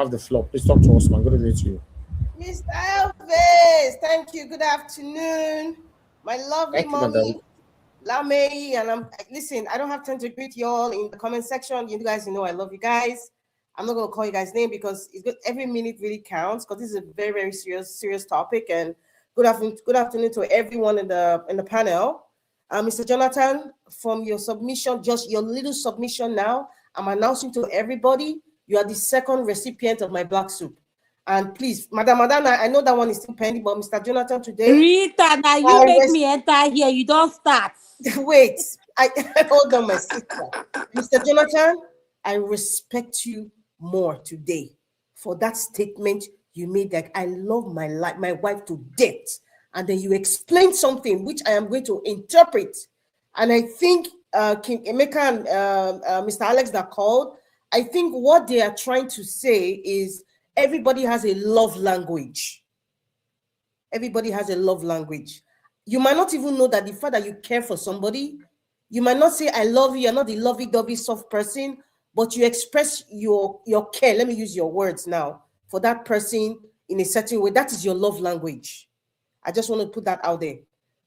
have the floor. Please talk to us, man. Good evening to you. Mr. Elvis, thank you. Good afternoon. My lovely Thank you, madam. mommy, Lamei, and listen, I don't have time to greet you all in the comment section. You guys know I love you guys. I'm not gonna call you guys name because it's good. Every minute really counts because this is a very, very serious topic. And good afternoon to everyone in the panel. Mr. Jonathan, from your submission, just your little submission now, I'm announcing to everybody you are the second recipient of my black soup. And please, Madam Madana, I know that one is still pending, but Mr. Jonathan today. Rita, now you make me enter here. You don't start. Wait, hold on, my sister. Mr. Jonathan, I respect you more today for that statement you made that I love my wife to death. And then you explained something which I am going to interpret. And I think King Emeka and Mr. Alex that called, I think what they are trying to say is everybody has a love language. Everybody has a love language. You might not even know that the fact that you care for somebody, you might not say, I love you, you're not the lovey-dovey soft person, but you express your care, let me use your words now, for that person in a certain way. That is your love language. I just want to put that out there.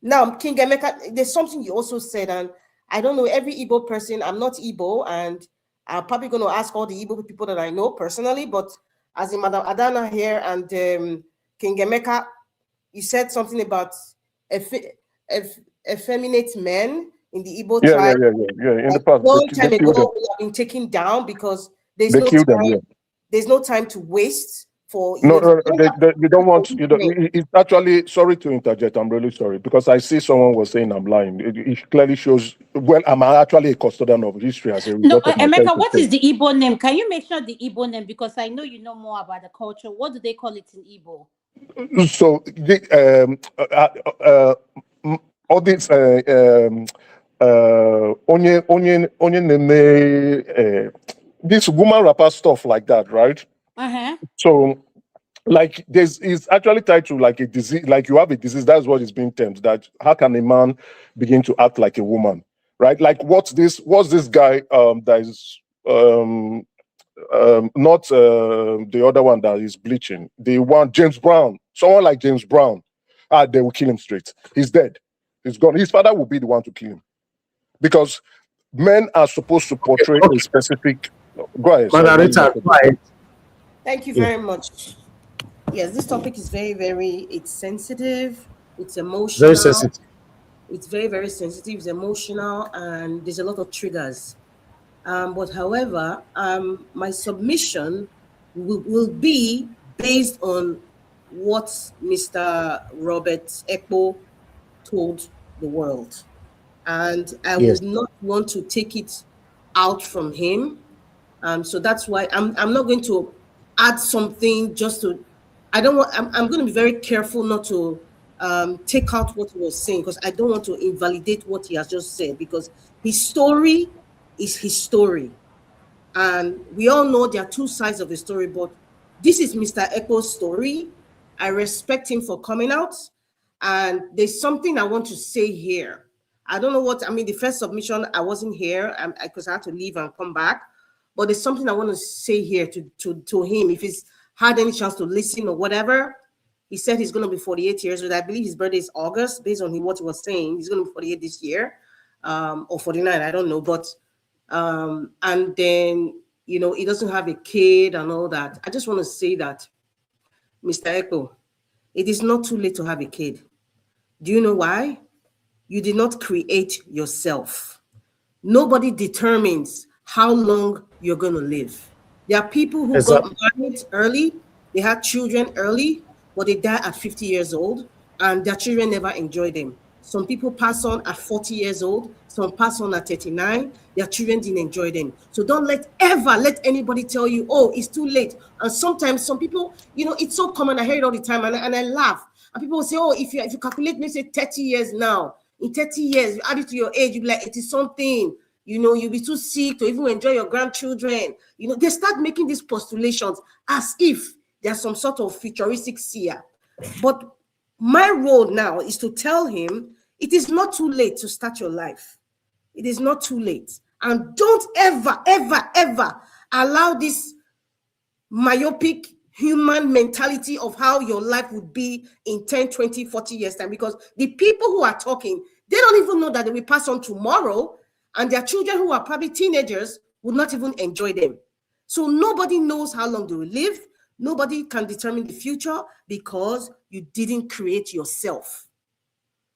Now, King Emeka, there's something you also said, and I don't know every Igbo person, I'm not Igbo, and I'm probably going to ask all the Igbo people that I know personally, but as in Madam Adana here and King Emeka, you said something about effeminate men in the Igbo tribe. Yeah. In the past, long time ago, we have been taken down because there's no time to waste. They don't want. It's actually, sorry to interject. I'm really sorry because I see someone was saying I'm lying. It clearly shows. Well, I'm actually a custodian of history as a result of my Emeka, what is the Igbo name? Can you make sure the Igbo name because I know you know more about the culture. What do they call it in Igbo? So all this this woman rapper stuff like that, right? So like it's actually tied to like a disease, like you have a disease, that's what is being termed, that how can a man begin to act like a woman, right? Like what's this guy that is not the other one that is bleaching, the one James Brown, someone like James Brown, they will kill him straight. He's dead, he's gone. His father will be the one to kill him because men are supposed to portray a specific. Go ahead. Thank you very much. Yes, this topic is very, it's sensitive, it's emotional. Very sensitive. It's very, very sensitive, it's emotional, and there's a lot of triggers. But however, my submission will be based on what Mr. Robert Ekpo told the world. And I would not want to take it out from him. So that's why I'm not going to add something just to, I'm going to be very careful not to take out what he was saying because I don't want to invalidate what he has just said because his story is his story. And we all know there are two sides of the story, but this is Mr. Ekpo's story. I respect him for coming out. And there's something I want to say here. I don't know what, the first submission, I wasn't here because I had to leave and come back. But there's something I want to say here to him. If he's had any chance to listen or whatever, he said he's going to be 48 years old. I believe his birthday is August, based on what he was saying. He's going to be 48 this year, or 49, I don't know. But, and then, he doesn't have a kid and all that. I just want to say that, Mr. Ekpo, it is not too late to have a kid. Do you know why? You did not create yourself. Nobody determines how long you're going to live. There are people who got married early, they had children early, but they die at 50 years old, and their children never enjoy them. Some people pass on at 40 years old, some pass on at 39, their children didn't enjoy them. So don't ever let anybody tell you, oh, it's too late. And sometimes some people, it's so common, I hear it all the time, and I laugh. And people will say, oh, if you calculate, let's say 30 years now, in 30 years, you add it to your age, you'll be like, it is something. You'll be too sick to even enjoy your grandchildren. They start making these postulations as if there's some sort of futuristic seer. But my role now is to tell him it is not too late to start your life. It is not too late. And don't ever, ever, ever allow this myopic human mentality of how your life would be in 10, 20, 40 years time, because the people who are talking, they don't even know that they will pass on tomorrow, and their children who are probably teenagers will not even enjoy them. So nobody knows how long they will live. Nobody can determine the future because you didn't create yourself.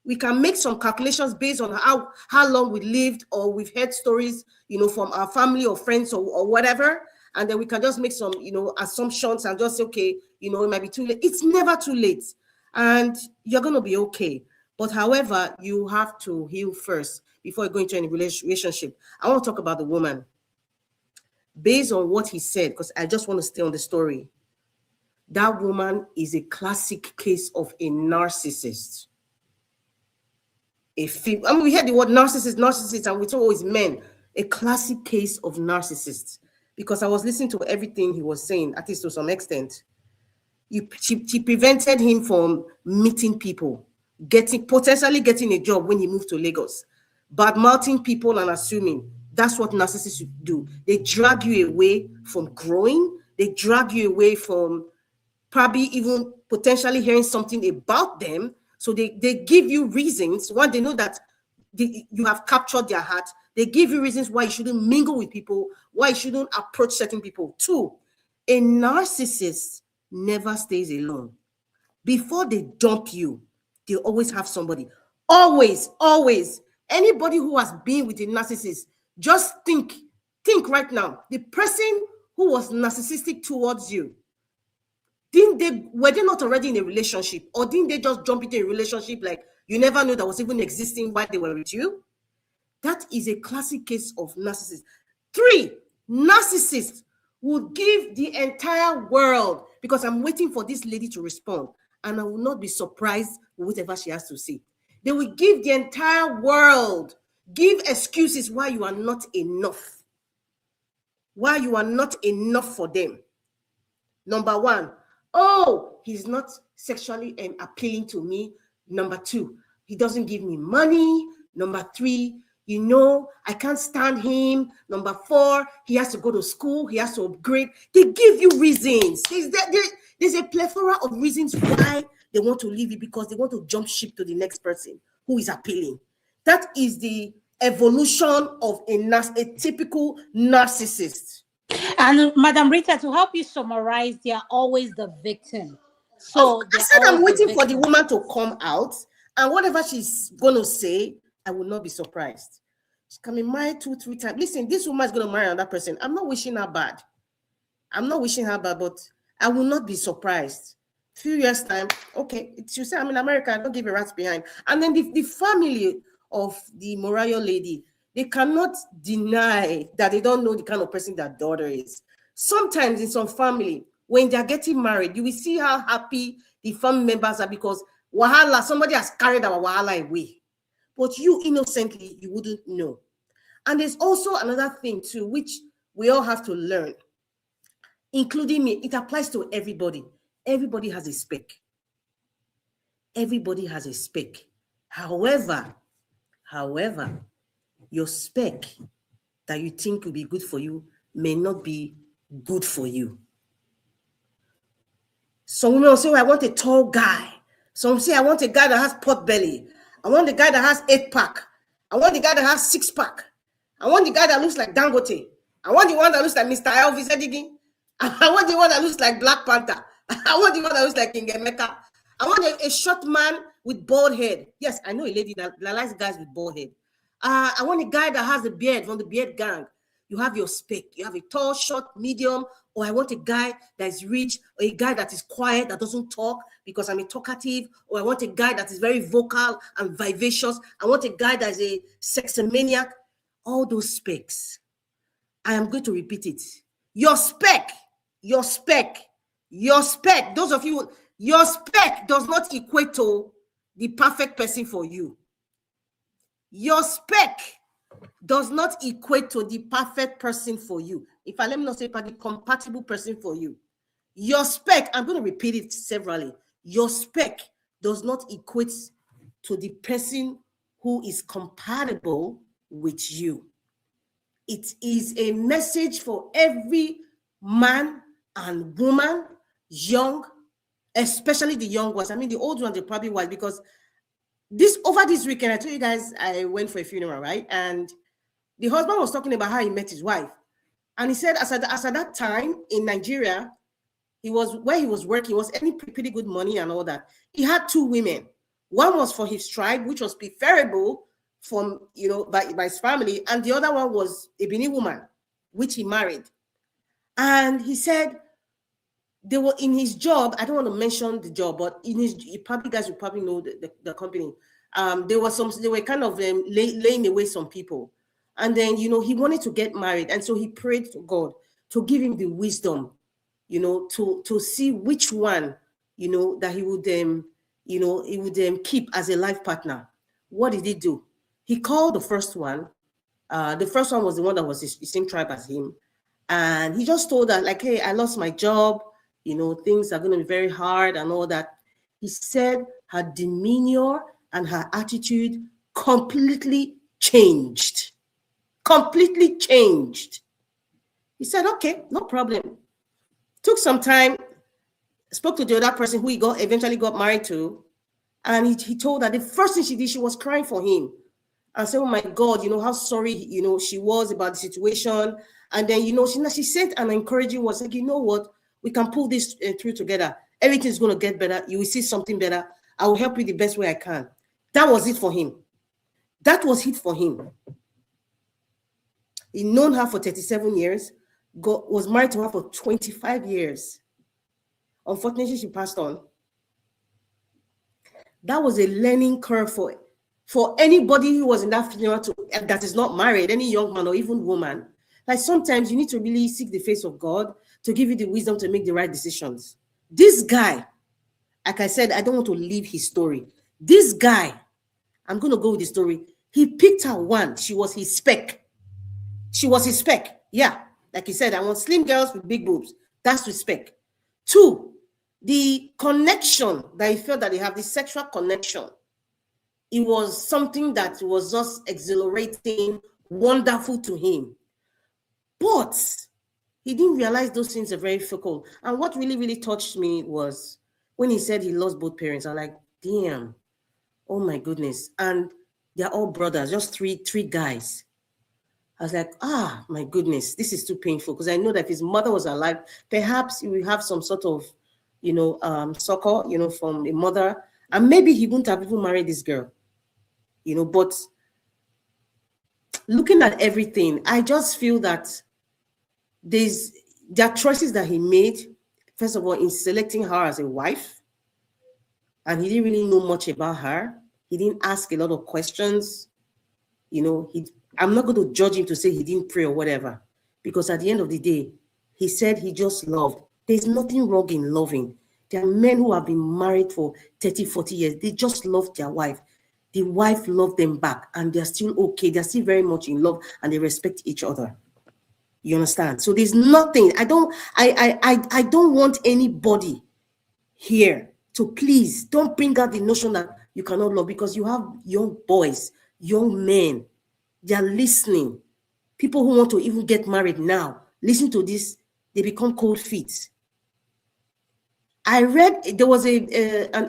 We can make some calculations based on how long we lived, or we've heard stories, from our family or friends or whatever. And then we can just make some, assumptions and just say, okay, it might be too late. It's never too late. And you're going to be okay. But however, you have to heal first before you go into any relationship. I want to talk about the woman. Based on what he said, because I just want to stay on the story. That woman is a classic case of a narcissist. We heard the word narcissist, and we thought, oh, it's men. A classic case of narcissist. Because I was listening to everything he was saying, at least to some extent. She prevented him from meeting people, potentially getting a job when he moved to Lagos, bad-mouthing people and assuming. That's what narcissists do. They drag you away from growing. They drag you away from probably even potentially hearing something about them. So they give you reasons. One, they know that you have captured their heart. They give you reasons why you shouldn't mingle with people, why you shouldn't approach certain people. Two, a narcissist never stays alone. Before they dump you, they always have somebody. Always, always. Anybody who has been with a narcissist, just think right now. The person who was narcissistic towards you, were they not already in a relationship, or didn't they just jump into a relationship like you never knew that was even existing while they were with you? That is a classic case of narcissist. Three, narcissists would give the entire world, because I'm waiting for this lady to respond, and I will not be surprised with whatever she has to say. They will give the entire world, give excuses why you are not enough. Why you are not enough for them. Number one, oh, he's not sexually appealing to me. Number two, he doesn't give me money. Number three, I can't stand him. Number four, he has to go to school. He has to upgrade. They give you reasons. There's a plethora of reasons why they want to leave you, because they want to jump ship to the next person who is appealing. That is the evolution of a typical narcissist. And Madam Rita, to help you summarize, they are always the victim. So I said I'm waiting for the woman to come out, and whatever she's going to say, I will not be surprised. She can be married 2-3 times. Listen, this woman is going to marry another person. I'm not wishing her bad. But I will not be surprised. Few years time, okay, you say I'm in America, I don't give a rat's behind. And then the family of the Morayo lady, they cannot deny that they don't know the kind of person that daughter is. Sometimes in some family, when they're getting married, you will see how happy the family members are, because wahala, somebody has carried our wahala away. But you innocently, you wouldn't know. And there's also another thing too, which we all have to learn, including me. It applies to everybody. Everybody has a speck. Everybody has a speck. However, your speck that you think will be good for you may not be good for you. Some women say, I want a tall guy. Some say, I want a guy that has pot belly. I want the guy that has 8-pack. I want the guy that has 6-pack. I want the guy that looks like Dangote. I want the one that looks like Mr. Elvis Edigin. I want the one that looks like Black Panther. I want the one that looks like King Emeka. I want a short man with bald head. Yes, I know a lady that likes guys with bald head. I want a guy that has a beard, from the beard gang. You have your spec. You have a tall, short, medium, or I want a guy that is rich, or a guy that is quiet, that doesn't talk because I'm a talkative, or I want a guy that is very vocal and vivacious. I want a guy that is a sexomaniac. All those specs. I am going to repeat it. Your spec, those of you, your spec does not equate to the perfect person for you. Your spec does not equate to the perfect person for you. If I let me not say the compatible person for you. Your spec, I'm going to repeat it severally. Your spec does not equate to the person who is compatible with you. It is a message for every man and woman, young, especially the young ones. I mean, the old ones, they're probably white, because over this weekend, I told you guys I went for a funeral, right? And the husband was talking about how he met his wife. And he said, as at that time in Nigeria, where he was working, was earning pretty good money and all that. He had 2 women. One was for his tribe, which was preferable from, by his family. And the other one was a Benin woman, which he married. And he said they were in his job. I don't want to mention the job, but in his, you guys will probably know the company. They were kind of laying away some people. And then, he wanted to get married. And so he prayed to God to give him the wisdom, to see which one, that he would keep as a life partner. What did he do? He called the first one. The first one was the one that was the same tribe as him. And he just told her, like, hey, I lost my job. Things are going to be very hard and all that. He said her demeanor and her attitude completely changed. Completely changed. He said, okay, no problem. Took some time, spoke to the other person who he eventually got married to. And he told her the first thing she did, she was crying for him. And said, oh my God, how sorry, she was about the situation. And then, she sent an encouraging word, like, you know what, we can pull this through together. Everything's going to get better. You will see something better. I will help you the best way I can. That was it for him. That was it for him. He known her for 37 years, was married to her for 25 years. Unfortunately, she passed on. That was a learning curve for anybody who was in that funeral that is not married, any young man or even woman. Like, sometimes you need to really seek the face of God to give you the wisdom to make the right decisions. This guy, like I said, I don't want to leave his story. This guy, I'm going to go with the story. He picked her one. She was his spec. She was his spec. Yeah. Like he said, I want slim girls with big boobs. That's his spec. 2, the connection that he felt that they have, the sexual connection. It was something that was just exhilarating, wonderful to him. But he didn't realize those things are very fickle. And what really, really touched me was when he said he lost both parents. I'm like, damn, oh my goodness. And they're all brothers, just three guys. I was like, my goodness, this is too painful, because I know that if his mother was alive, perhaps he will have some sort of, succor, from the mother, and maybe he wouldn't have even married this girl, but looking at everything, I just feel that there are choices that he made, first of all, in selecting her as a wife, and he didn't really know much about her. He didn't ask a lot of questions. I'm not going to judge him to say he didn't pray or whatever, because at the end of the day, he said he just loved. There's nothing wrong in loving. There are men who have been married for 30, 40 years. They just love their wife. The wife loved them back, and they're still okay. They're still very much in love, and they respect each other. You understand? So there's nothing. I don't want anybody here to, please don't bring out the notion that you cannot love, because you have young boys, young men. They're listening. People who want to even get married now, listen to this, they become cold feet. I read, there was an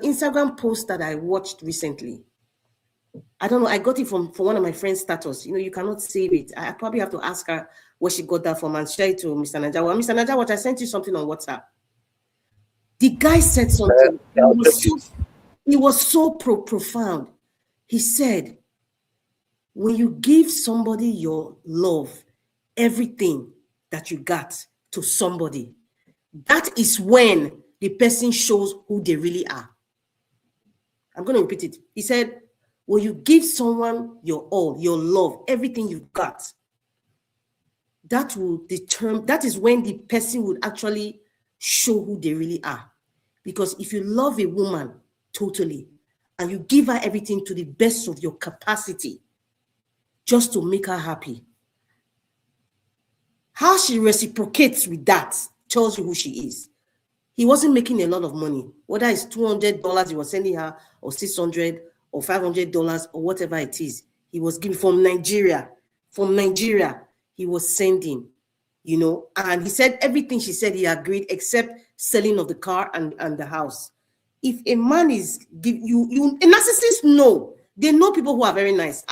Instagram post that I watched recently. I don't know, I got it from one of my friend's status. You cannot save it. I probably have to ask her where she got that from and share it to Mr. Najawa. Mr. Najawa, I sent you something on WhatsApp. The guy said something. It was so profound. He said, when you give somebody your love, everything that you got to somebody, that is when the person shows who they really are. I'm going to repeat it. He said, when you give someone your all, your love, everything you've got, that is when the person would actually show who they really are. Because if you love a woman totally and you give her everything to the best of your capacity just to make her happy, how she reciprocates with that tells you who she is. He wasn't making a lot of money, whether it's $200 he was sending her, or $600 or $500 or whatever it is. He was giving from Nigeria. He was sending, you know, and he said everything she said he agreed except selling of the car and the house. If a man is a narcissist, no, they know people who are very nice.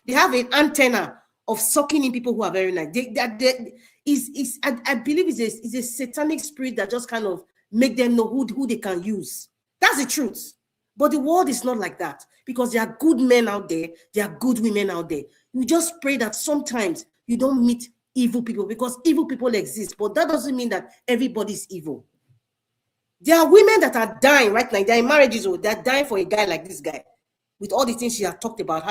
They have an antenna of sucking in people who are very nice. I believe it's a satanic spirit that just kind of make them know who they can use. That's the truth. But the world is not like that, because there are good men out there, there are good women out there. You just pray that sometimes you don't meet evil people, because evil people exist, but that doesn't mean that everybody's evil. There are women that are dying right now. They're in marriages, or they're dying for a guy like this guy, with all the things she has talked about,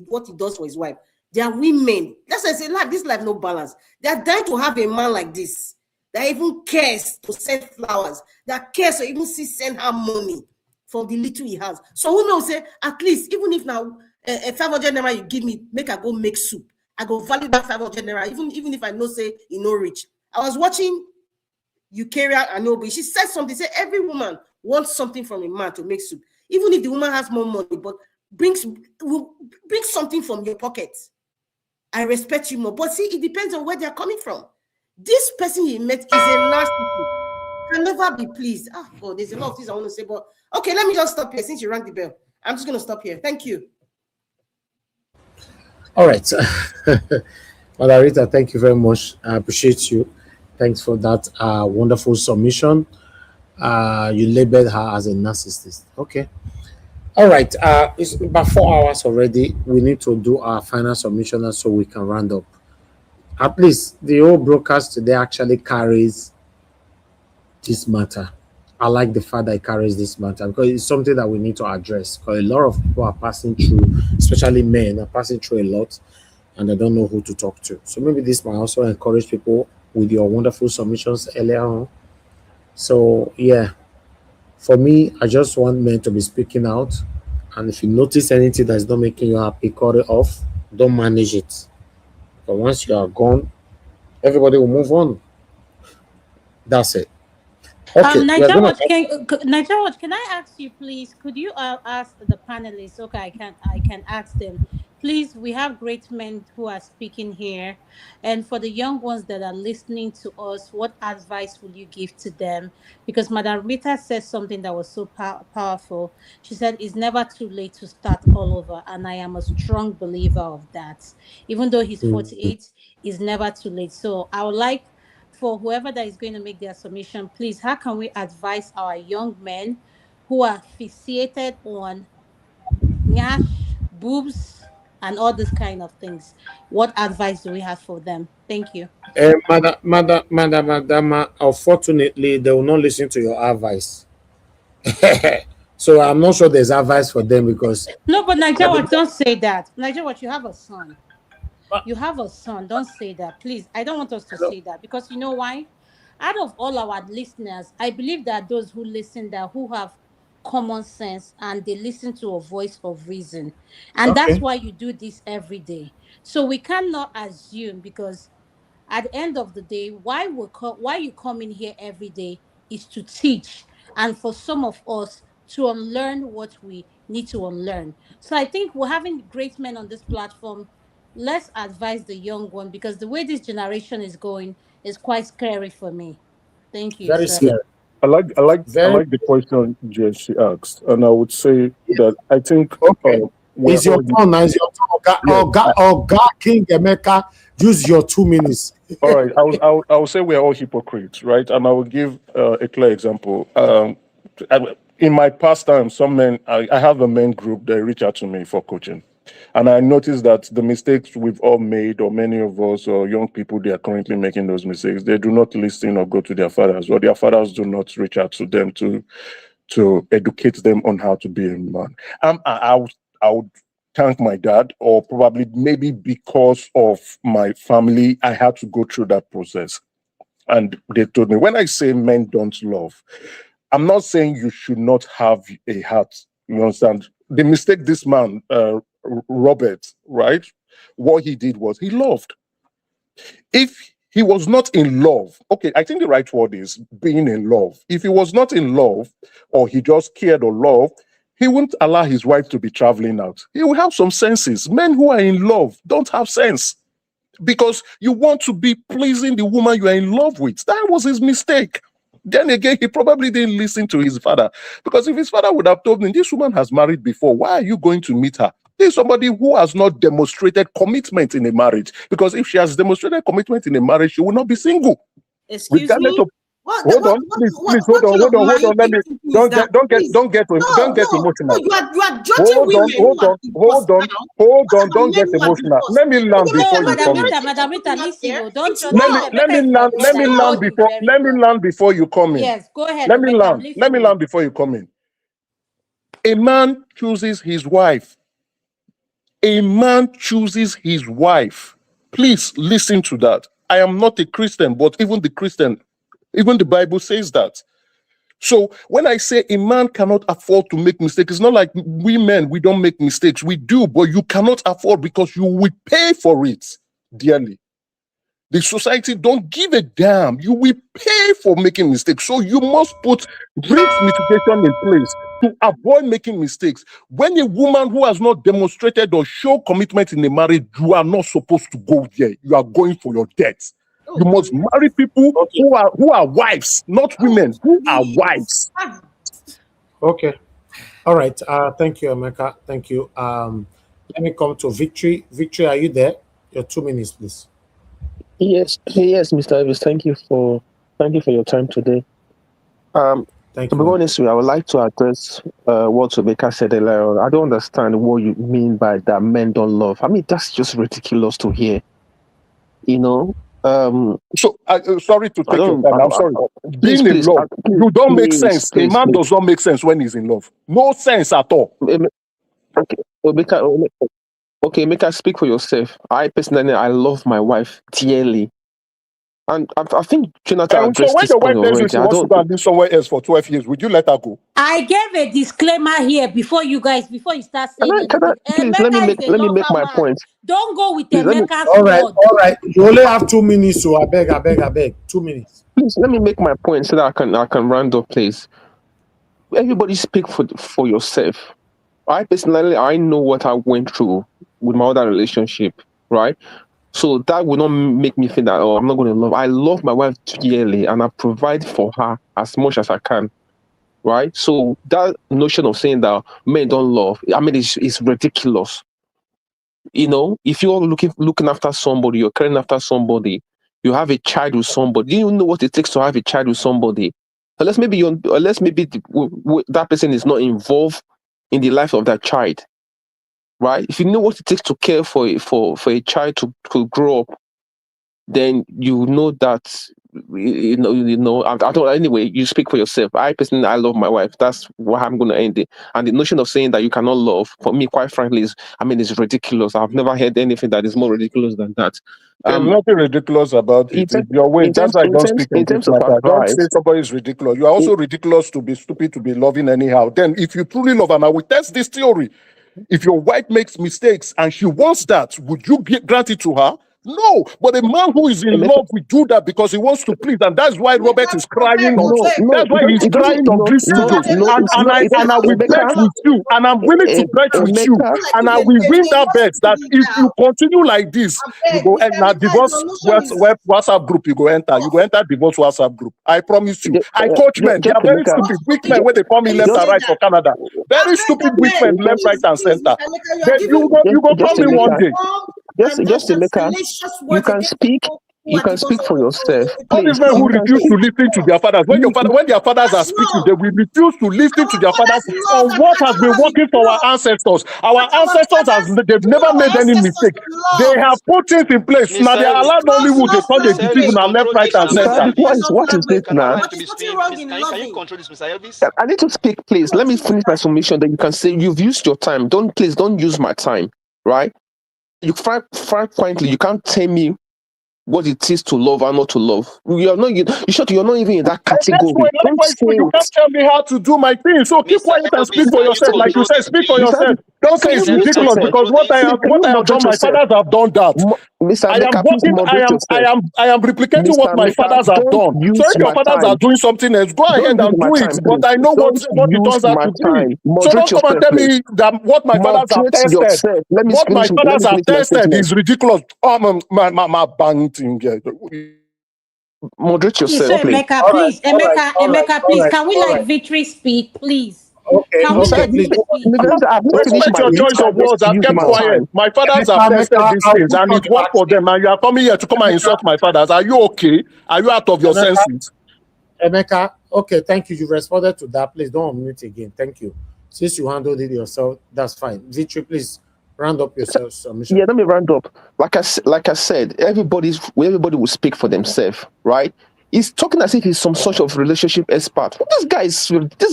what he does for his wife. There are women. That's why I say, this life no balance. They're dying to have a man like this that even cares to send flowers, that cares to even send her money for the little he has. So women will say, at least, even if now 500 naira you give me, make I go make soup, I go value that 500 naira, even if I know say you know rich. I was watching Eukarya and Roby. She said something. Say every woman wants something from a man to make soup, even if the woman has more money, but bring something from your pocket. I respect you more. But see, it depends on where they're coming from. This person he met is a narcissist. Can never be pleased. God, there's a lot of things I want to say, but okay, let me just stop here since you rang the bell. I'm just going to stop here. Thank you. All right. Mother Rita, thank you very much. I appreciate you. Thanks for that wonderful submission. You labeled her as a narcissist. Okay. All right. It's about 4 hours already. We need to do our final submission so we can round up. At least the whole broadcast today actually carries this matter. I like the fact that it carries this matter, because it's something that we need to address, because a lot of people are passing through, especially men are passing through a lot, and they don't know who to talk to. So maybe this might also encourage people with your wonderful submissions earlier on. So yeah, for me, I just want men to be speaking out. And if you notice anything that's not making you happy, cut it off. Don't manage it. But once you are gone, everybody will move on. That's it. Okay. Nigel Watch, can I ask you, please? Could you ask the panelists? Okay, I can ask them. Please, we have great men who are speaking here, and for the young ones that are listening to us, what advice will you give to them? Because Madam Rita said something that was so powerful. She said it's never too late to start all over, and I am a strong believer of that. Even though he's 48, it's never too late. So I would like, for whoever that is going to make their submission, please, how can we advise our young men who are fixated on nyash, boobs, and all these kind of things? What advice do we have for them? Thank you. Madam, unfortunately, they will not listen to your advice. So I'm not sure there's advice for them, because no, but Nigel, don't say that. Nigel, you have a son. You have a son. Don't say that, please. I don't want us to say that, because you know why? Out of all our listeners, I believe that those who listen, that who have common sense, and they listen to a voice of reason, and that's why you do this every day. So we cannot assume, because at the end of the day, why you come in here every day is to teach, and for some of us to unlearn what we need to unlearn. So I think we're having great men on this platform. Let's advise the young one, because the way this generation is going is quite scary for me. Thank you. Very scary. I like the question she asked, and I would say that I think it's your turn now. It's your turn. God, King Emeka, use your 2 minutes. All right, I will say we're all hypocrites, right? And I will give a clear example. In my past time, some men, I have a men group, they reach out to me for coaching. And I noticed that the mistakes we've all made, or many of us, or young people, they are currently making those mistakes. They do not listen or go to their fathers, or their fathers do not reach out to them to educate them on how to be a man. I would thank my dad, or probably maybe because of my family, I had to go through that process. And they told me, when I say men don't love, I'm not saying you should not have a heart. You understand? The mistake this man, Robert, right? What he did was he loved. If he was not in love, okay, I think the right word is being in love. If he was not in love, or he just cared or loved, he wouldn't allow his wife to be traveling out. He will have some senses. Men who are in love don't have sense. because you want to be pleasing the woman you are in love with. That was his mistake. Then again, he probably didn't listen to his father, because if his father would have told him, this woman has married before, why are you going to meet her? This is somebody who has not demonstrated commitment in a marriage, because if she has demonstrated commitment in a marriage, she will not be single. Excuse me? Hold on, please, hold on. Let me don't get emotional. No, you are judging women who are divorced now. Don't get emotional. Let me land before you come in. Madam Rita, listen. Don't let me land before you come in. Yes, go ahead. Let me land before you come in. A man chooses his wife. A man chooses his wife. Please listen to that. I am not a Christian, but even the Bible says that. So when I say a man cannot afford to make mistakes, it's not like we men, we don't make mistakes. We do, but you cannot afford, because you will pay for it dearly. The society don't give a damn. You will pay for making mistakes. So you must put risk mitigation in place to avoid making mistakes. When a woman who has not demonstrated or show commitment in a marriage, you are not supposed to go there. You are going for your debt. You must marry people who are wives, not women who are wives. Okay. All right. Thank you, Emeka. Thank you. Let me come to Victory. Victory, are you there? Your 2 minutes, please. Yes, Mr. Elvis. Thank you for your time today. Thank to you. be honest with you, I would like to address what Rebecca said earlier. I don't understand what you mean by that men don't love. I mean, that's just ridiculous to hear. You know. So sorry to take your time. I'm sorry. Being in love, you don't make sense. A man does not make sense when he's in love. No sense at all. Okay, okay, make us speak for yourself. I personally, I love my wife dearly, and I think Jonathan addressed so when this your point wife tells you already. she wants to go and live somewhere else for 12 years, would you let her go? I gave a disclaimer here before you start saying anything. Please let me make my point. Don't go with Emeka's word. All right. You only have 2 minutes, so I beg. 2 minutes. Please let me make my point so that I can round up, please. Everybody speak for yourself. I personally, I know what I went through with my other relationship, right? So that will not make me think that, oh, I'm not going to love. I love my wife dearly, and I provide for her as much as I can, right? So that notion of saying that men don't love, I mean, it's ridiculous. You know, if you're looking after somebody, you're caring after somebody, you have a child with somebody, you know what it takes to have a child with somebody. Unless maybe that person is not involved in the life of that child, right? If you know what it takes to care for a child to grow up, then you know that I don't. Anyway, you speak for yourself. I personally, I love my wife. That's what I'm going to end it. And the notion of saying that you cannot love, for me, quite frankly, is ridiculous. I've never heard anything that is more ridiculous than that. There's nothing ridiculous about it. It's your way. That's why I don't speak in this matter. Don't say somebody is ridiculous. You are also ridiculous to be stupid, to be loving anyhow. Then, if you truly love, and I will test this theory, if your wife makes mistakes and she wants that, would you grant it to her? No, but a man who is in love will do that because he wants to please, and that's why Robert is crying on. That's why he's crying on this video. And I will bet with you, and I'm willing to bet with you, and I will win that bet that if you continue like this, you go enter divorce WhatsApp group. You go enter divorce WhatsApp group. I promise you. I coach men. They are very stupid, weak men when they call me left and right for Canada. Very stupid, weak men, left, right, and center. Then you go call me one day. Just Emeka, you can speak for yourself. All these men who refuse to listen to their fathers, when their fathers are speaking, they will refuse to listen to their fathers on what has been working for our ancestors. Our ancestors they've never made any mistake. They have put things in place. Now they are allowed Nollywood, they call the decision and left, right, and center. What is this now? Can you control this, Mr. Elvis? I need to speak, please. Let me finish my submission. Then you can say you've used your time. Don't use my time, right? You frankly, you can't tell me what it is to love or not to love. You're not even in that category. You can't tell me how to do my thing. So keep quiet and speak for yourself. Like you said, speak for yourself. Don't say it's ridiculous because what I have done, my fathers have done that. Mr. I am working. I am replicating what my fathers have done. So if your fathers are doing something else, go ahead and do it. But I know what it turns out to be. So don't come and tell me that what my fathers have tested. What my fathers have tested is ridiculous. My banting here. Moderate yourself, so Emeka, please. Emeka, please. Can we let Victory speak, please? Okay, Can we let please. Respect your choice of words. I've kept quiet. My fathers have tested these things and it worked for them. And you are coming here to come and insult my fathers. Are you okay? Are you out of your senses? Emeka, okay, thank you. You responded to that. Please don't unmute again. Thank you. Since you handled it yourself, that's fine. Victory, please round up yourself submission. Yeah, let me round up. Like I said, everybody will speak for themselves, right? He's talking as if he's some sort of relationship expert. This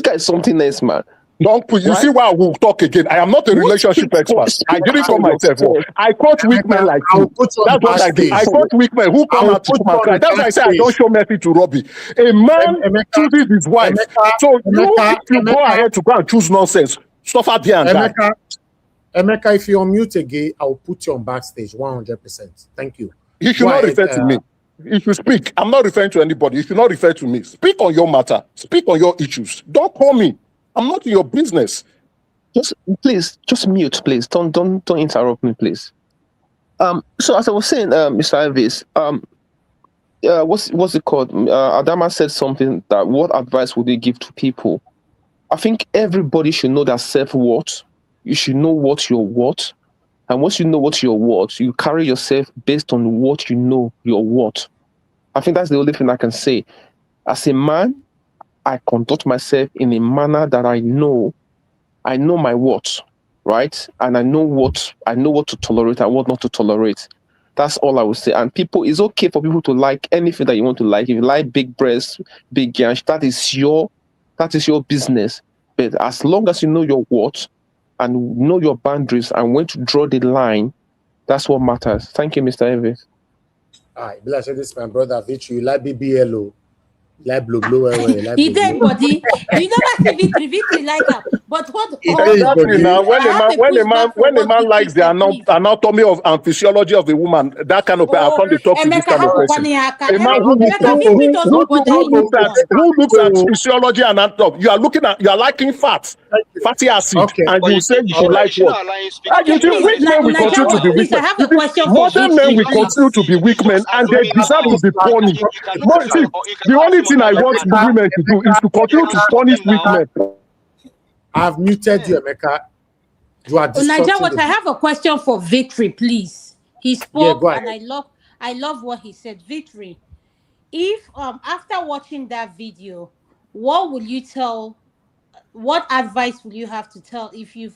guy is something else, man. Don't put, you see why I will talk again. I am not a relationship expert. I didn't call myself. I coach weak men like you. That's what I do. I coach weak men who come out to come and cry. That's why I say I don't show mercy to Roby. A man chooses his wife. So you go ahead to go and choose nonsense. Suffer there and die. Emeka, if you unmute again, I will put you on backstage 100%. Thank you. You should not refer to me. If you speak, I'm not referring to anybody. You should not refer to me. Speak on your matter. Speak on your issues. Don't call me. I'm not in your business. Just mute, please. Don't interrupt me, please. So as I was saying, Mr. Elvis, what's it called? Adama said something that what advice would they give to people? I think everybody should know their self-worth. You should know what you're worth. And once you know what you're worth, you carry yourself based on what you know you're worth. I think that's the only thing I can say. As a man, I conduct myself in a manner that I know my worth, right? And I know what to tolerate and what not to tolerate. That's all I would say. And it's okay for people to like anything that you want to like. If you like big breasts, big yansh, that is your business. But as long as you know your worth and know your boundaries and when to draw the line, that's what matters. Thank you, Mr. Elvis. All right, this is my brother Victory. You like BBLO? Like blue, like he did, buddy. You never see Victory like that. But what? Exactly. Now, when a man likes the anatomy of and physiology of a woman, that kind of I come to talk to this kind of person. A man who looks at physiology and anatomy. You are liking fat, fatty acid, and you say you should like what? You think weak men will continue to be weak men? Modern men will continue to be weak men, and they deserve to be punished. The only thing I want the women to do is to continue to punish weak men. I've muted you, Emeka. You are disrupting. I have a question for Victory, please. He spoke, and I love what he said. Victory, if after watching that video, what will you tell? What advice will you have to tell if you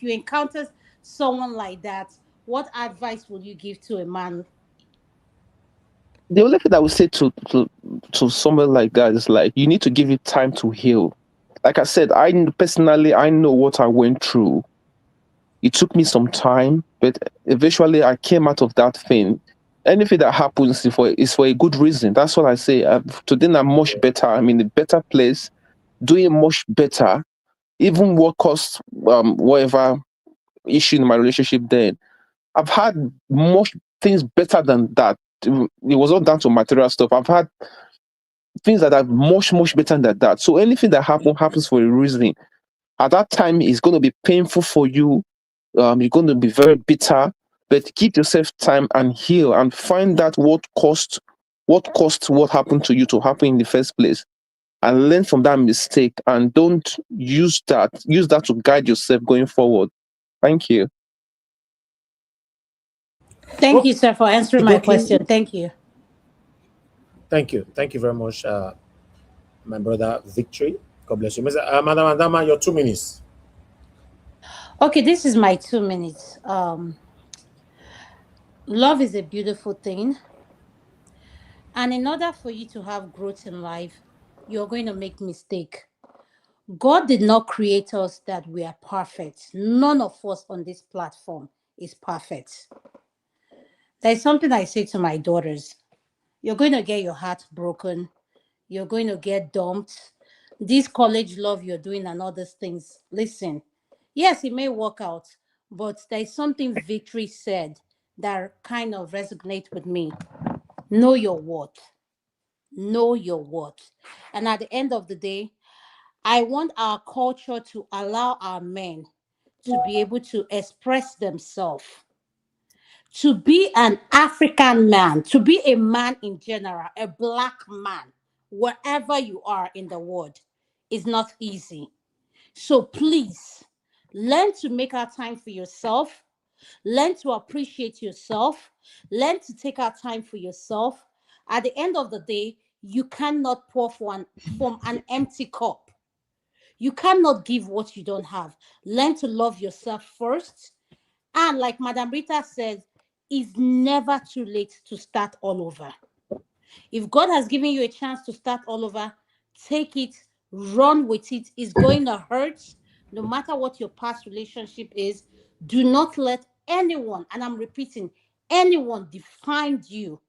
encounter someone like that? What advice will you give to a man? The only thing I would say to someone like that is like you need to give it time to heal. Like I said, I know what I went through. It took me some time, but eventually I came out of that thing. Anything that happens is for a good reason. That's what I say. Today I'm much better. I'm in a better place, doing much better. Even what caused whatever issue in my relationship then, I've had much things better than that. It was not down to material stuff. I've had things that are much better than that. So anything that happens for a reason. At that time, it's going to be painful for you. You're going to be very bitter. But give yourself time and heal and find out what caused what happened to you to happen in the first place, and learn from that mistake. And don't use that to guide yourself going forward. Thank you. Thank you, sir, for answering my question. Thank you. Thank you. Thank you very much, my brother Victory. God bless you. Madam Adama, your 2 minutes. Okay, this is my 2 minutes. Love is a beautiful thing. And in order for you to have growth in life, you're going to make mistake. God did not create us that we are perfect. None of us on this platform is perfect. There's something I say to my daughters. You're going to get your heart broken. You're going to get dumped. This college love you're doing and all these things. Listen, Yes, it may work out, but there's something Victory said that kind of resonate with me. Know your worth. Know your worth. And at the end of the day, I want our culture to allow our men to be able to express themselves, to be an African man, to be a man in general, a black man, wherever you are in the world, is not easy. So please learn to make our time for yourself, learn to appreciate yourself, learn to take our time for yourself. At the end of the day, you cannot pour from an empty cup. You cannot give what you don't have. Learn to love yourself first. And like Madam Rita says, it's never too late to start all over. If God has given you a chance to start all over, take it, run with it. It's going to hurt. No matter what your past relationship is, do not let anyone, and I'm repeating, anyone define you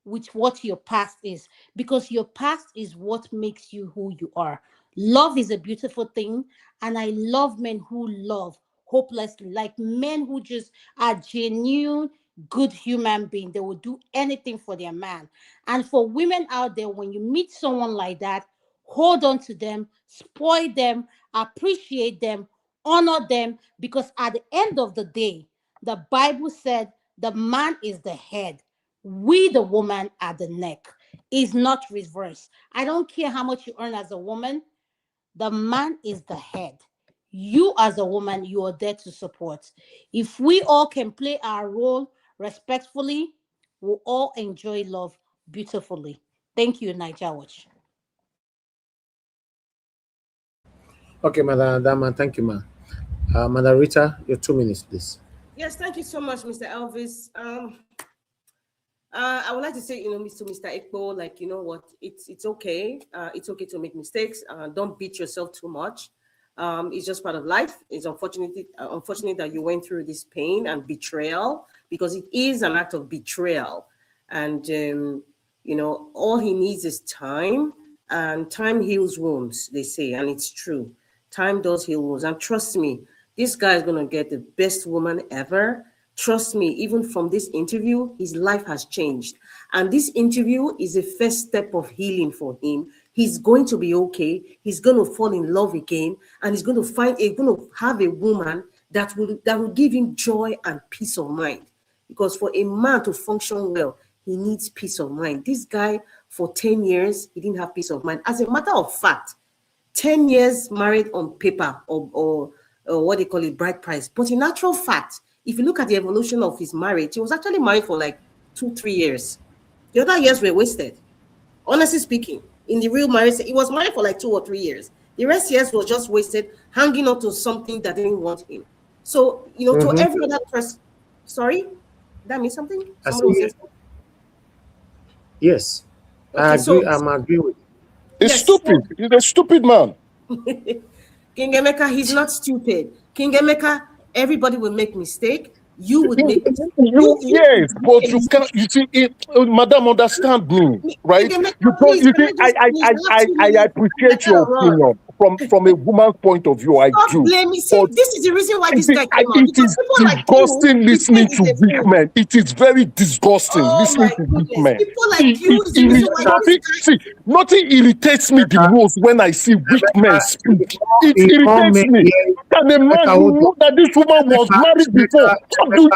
with what your past is, because your past is what makes you who you are. Love is a beautiful thing, and I love men who love hopelessly, like men who just are genuine, good human beings. They will do anything for their man. And for women out there, when you meet someone like that, hold on to them, spoil them, appreciate them, honor them, because at the end of the day, the Bible said the man is the head. We, the woman, are the neck. Is not reverse. I don't care how much you earn as a woman. The man is the head. You, as a woman, you are there to support. If we all can play our role respectfully, we'll all enjoy love beautifully. Thank you, Niger Watch. Okay, Madam Dama, thank you, ma. Madam Rita, your 2 minutes, please. Yes, thank you so much, Mr. Elvis. I would like to say, to Mr. Ekpo, like, you know what, it's okay. It's okay to make mistakes. Don't beat yourself too much. It's just part of life. It's unfortunate that you went through this pain and betrayal, because it is an act of betrayal. And, all he needs is time, and time heals wounds, they say, and it's true. Time does heal wounds. And trust me, this guy is going to get the best woman ever. Trust me, even from this interview, his life has changed. And this interview is a first step of healing for him. He's going to be okay. He's going to fall in love again. And he's going to have a woman that will give him joy and peace of mind. Because for a man to function well, he needs peace of mind. This guy, for 10 years, he didn't have peace of mind. As a matter of fact, 10 years married on paper or what they call it, bride price. But in actual fact, if you look at the evolution of his marriage, he was actually married for like 2-3 years. The other years were wasted. Honestly speaking, in the real marriage, he was married for like 2 or 3 years. The rest years was just wasted, hanging on to something that didn't want him. So, to every other person, sorry, that means something? Yes. Okay, I'm agree with you. It's stupid. He's a stupid man. King Emeka, he's not stupid. King Emeka, everybody will make mistake. You would make mistake. Yes, but you can't. You see, Madam, understand me, right? I appreciate your opinion from a woman's point of view. I do. This is the reason why this guy came out. It is disgusting listening to weak men. It is very disgusting listening to weak men. People like you. See, nothing irritates me the most when I see weak men speak. It irritates me. And a man who knew that this woman was married before. How do you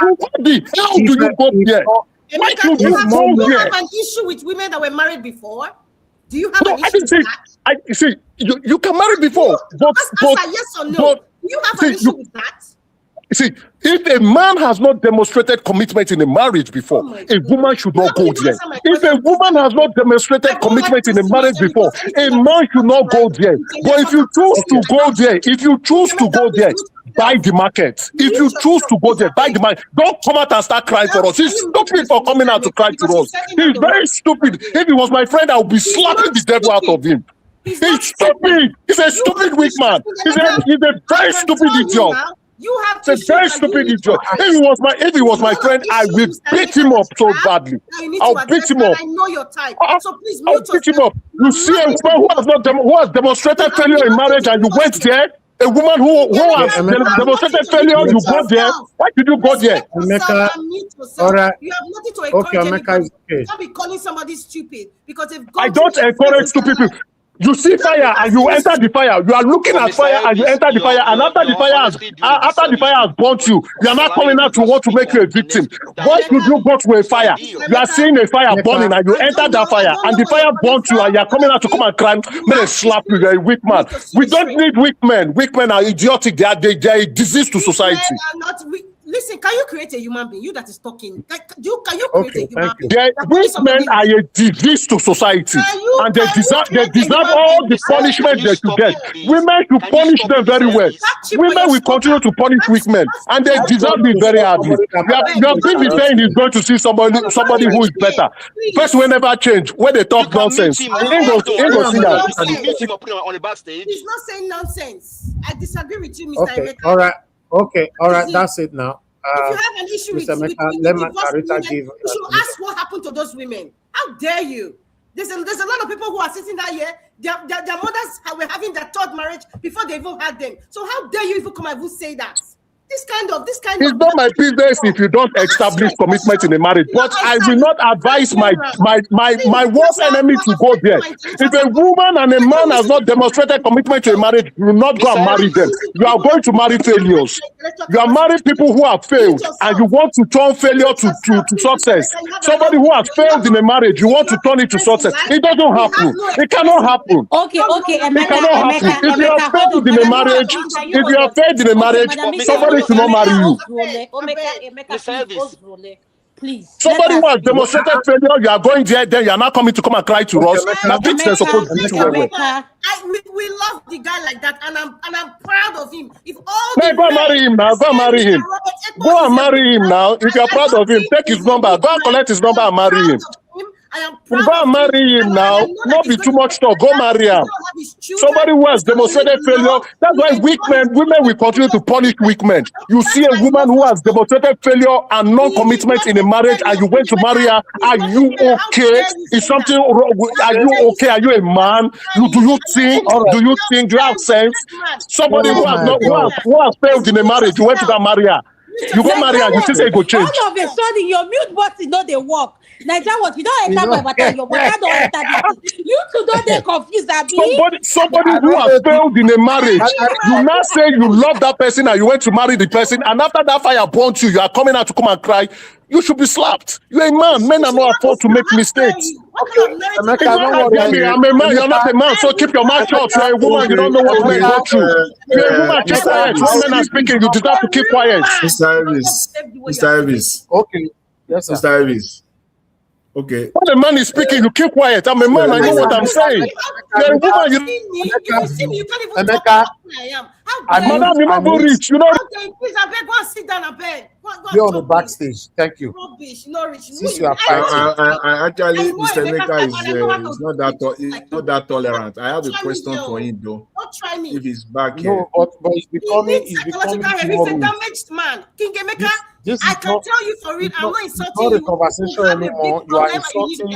go there? Why should you go there? Do you have an issue with women that were married before? Do you have an issue with that? See, you can marry before. But yes or no. Do you have an issue with that? See, if a man has not demonstrated commitment in a marriage before, a woman should not go there. If a woman has not demonstrated commitment in a marriage before, a man should not go there. But if you choose to go there, buy the market. If you choose to go there, buy the market. Don't come out and start crying for us. He's stupid for coming out to cry to us. He's very stupid. If he was my friend, I would be slapping the devil out of him. He's stupid. He's a stupid weak man. He's a very stupid idiot. You have to very stupid idiot. If he was my friend, I will beat him up so badly. I'll beat him up. I know your type. So please I'll beat him up. You see a woman who has demonstrated failure in marriage and you went there? A woman who has demonstrated failure, you go there. Why did you go there? Emeka, all right. You have nothing to encourage Emeka is okay. You can't be calling somebody stupid because if I don't encourage stupid people. You see fire and you enter the fire. You are looking at fire and you enter the fire. And after the fire has burnt you, you are not coming out to want to make you a victim. Why should you go to a fire? You are seeing a fire burning and you enter that fire and the fire burnt you and you are coming out to come and cry. May slap you. You are a weak man. We don't need weak men. Weak men are idiotic. They are a disease to society. Listen, can you create a human being? You that is talking. Can you create a human being? Weak men are a disease to society. And they deserve all the punishment they should get. Women should punish them very well. Women will continue to punish weak men. And they deserve it very hardly. You have been saying he's going to see somebody who is better. First will never change. When they talk nonsense. He's not saying nonsense. I disagree with you, Mr. Emeka. Okay, all right, that's it now. If you have an issue with let Marita give. You should ask what happened to those women. How dare you? There's a lot of people who are sitting down here. Their mothers were having their third marriage before they even had them. So how dare you even come and say that? This kind of. It's not my business if you don't establish commitment in a marriage. But I will not advise my worst enemy to go there. If a woman and a man has not demonstrated commitment to a marriage, you will not go and marry them. You are going to marry failures. You are marrying people who have failed, and you want to turn failure to success. Somebody who has failed in a marriage, you want to turn it to success. It doesn't happen. It cannot happen. Okay. It cannot happen. If you have failed in a marriage, somebody to not marry you. Please. Somebody who has demonstrated failure, you are going there, then you are not coming to come and cry to us. Now this is supposed to be too well. We love the guy like that, and I'm proud of him. If all go and marry him now. Go and marry him. Go and marry him now. If you are proud of him, take his number. Go and collect his number and marry him. Go and marry him now. Not be too much talk. Go marry him. Somebody who has demonstrated failure. That's why women will continue to punish weak men. You see a woman who has demonstrated failure and non-commitment in a marriage, and you went to marry her. Are you okay? Is something wrong? Are you okay? Are you a man? Do you think? Do you have sense? Somebody who has failed in a marriage, you went to go marry her. You go marry her. You still say you go change. All of a sudden, your mute button no dey work. Naija what you don't enter my button, your button don't enter this. You two don't get confused, Abi. Somebody who has failed in a marriage, you now say you love that person and you went to marry the person, and after that fire burnt you, you are coming out to come and cry. You should be slapped. You're a man. Men are not afford to make mistakes. I'm a man. You're not a man. So keep your mouth shut. You're a woman. You don't know what men go through. You're a woman. Keep quiet. When men are speaking, you deserve to keep quiet. Mr. Elvis. Okay. Yes, sir. Mr. Elvis. Okay. When a man is speaking, you keep quiet. I'm a man. I know what I'm saying. You're a woman. You see me. You can't even talk about who I am. Madam, you not go rich. You know. Please, I beg, go and sit down. I beg. You're on the backstage. Thank you. Rubbish, not rich. Since you are I actually, Mr. Emeka is not that tolerant. I have a question for him though. Don't try me. If he's back here. No, but he's becoming. He's a damaged man. King Emeka, I can tell you for real. I'm not insulting you. It's not a conversation anymore. You are insulting.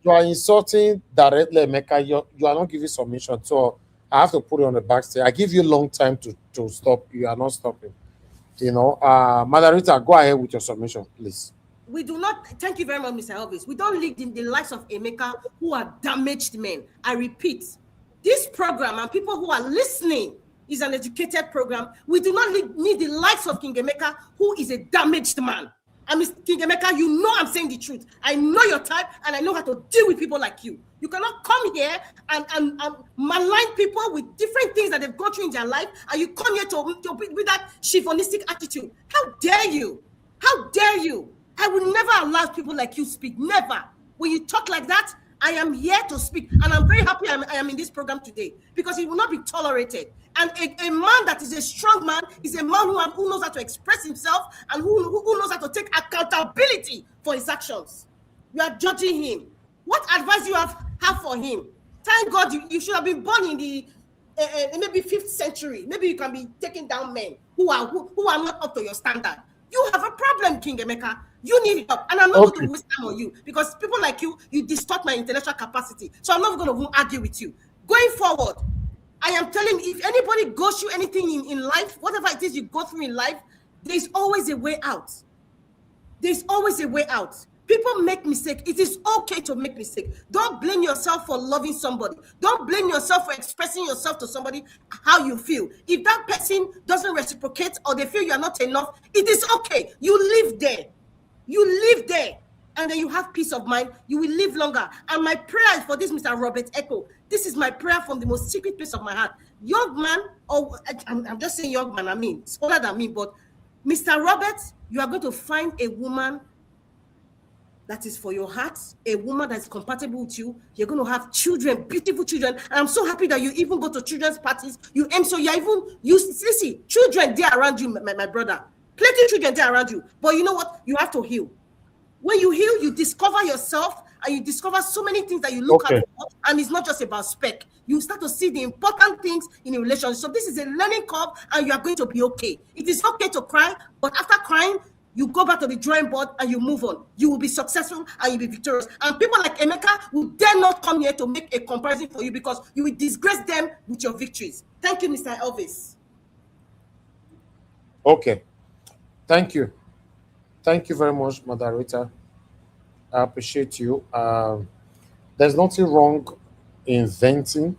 You are insulting directly, Emeka. You are not giving submission. So I have to put it on the backstage. I give you a long time to stop. You are not stopping. You know, Margarita, go ahead with your submission, please. We do not, thank you very much, Mr. Elvis. We don't lead in the lives of Emeka who are damaged men. I repeat, this program and people who are listening is an educated program. We do not need the likes of King Emeka, who is a damaged man. And Mr. King Emeka, you know I'm saying the truth. I know your type, and I know how to deal with people like you. You cannot come here and malign people with different things that they've gone through in their life, and you come here with that chauvinistic attitude. How dare you? How dare you? I will never allow people like you speak. Never. When you talk like that, I am here to speak, and I'm very happy I am in this program today because it will not be tolerated. And a man that is a strong man is a man who knows how to express himself and who knows how to take accountability for his actions. You are judging him. What advice you have for him? Thank God you should have been born in the maybe 5th century. Maybe you can be taking down men who are not up to your standard. You have a problem, King Emeka. You need help, and I'm not going to waste time on you because people like you distort my intellectual capacity. So I'm not going to argue with you. Going forward, I am telling you, if anybody goes through anything in life, whatever it is you go through in life, there's always a way out. There's always a way out. People make mistakes. It is okay to make mistakes. Don't blame yourself for loving somebody. Don't blame yourself for expressing yourself to somebody how you feel. If that person doesn't reciprocate or they feel you're not enough, it is okay. You live there. You live there. And then you have peace of mind. You will live longer. And my prayer is for this, Mr. Robert Ekpo. This is my prayer from the most secret place of my heart. Young man, or I'm just saying young man, I mean, it's older than me, but Mr. Robert, you are going to find a woman that is for your heart, a woman that is compatible with you. You're going to have children, beautiful children. And I'm so happy that you even go to children's parties. You aim so you're even, you see, children there around you, my brother. Plenty of children there around you. But you know what? You have to heal. When you heal, you discover yourself and you discover so many things that you look at. And it's not just about spec. You start to see the important things in a relationship. So this is a learning curve and you are going to be okay. It is okay to cry, but after crying, you go back to the drawing board and you move on. You will be successful and you'll be victorious. And people like Emeka will dare not come here to make a comparison for you because you will disgrace them with your victories. Thank you, Mr. Elvis. Okay. Thank you. Thank you very much, Mother Rita. I appreciate you. There's nothing wrong in venting.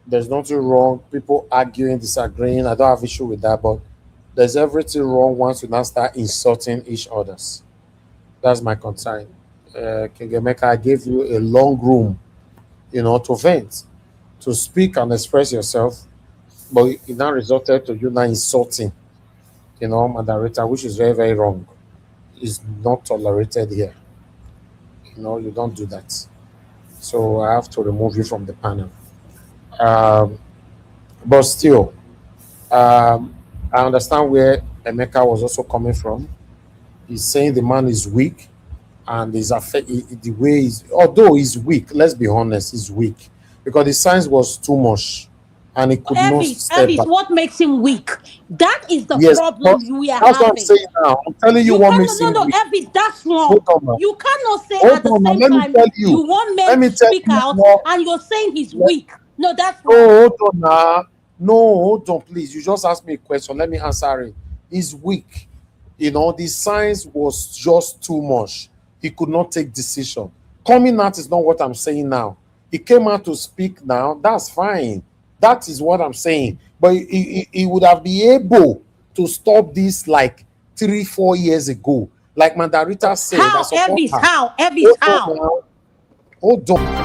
There's nothing wrong. People arguing, disagreeing. I don't have issue with that, but there's everything wrong once you now start insulting each others. That's my concern. King Emeka, I gave you a long room, to vent, to speak and express yourself, but it now resulted to you now insulting, Mother Rita, which is very, very wrong. Is not tolerated here. You don't do that. So I have to remove you from the panel. But still, I understand where Emeka was also coming from. He's saying the man is weak and is the way he's, although he's weak, let's be honest, he's weak because the signs was too much and he could not step back. What makes him weak? That is the problem we are that's having. What I'm saying now. I'm telling you what makes him weak. No, Elvis, that's wrong. You cannot say at the same time you want men to speak out and you're saying he's weak. No, that's wrong. Hold on now. No, hold on, please. You just asked me a question. Let me answer it. He's weak. The signs was just too much. He could not take decision. Coming out is not what I'm saying now. He came out to speak now. That's fine. That is what I'm saying. But he would have been able to stop this like 3-4 years ago. Like Mother Rita said. How? Elvis, how? Hold on.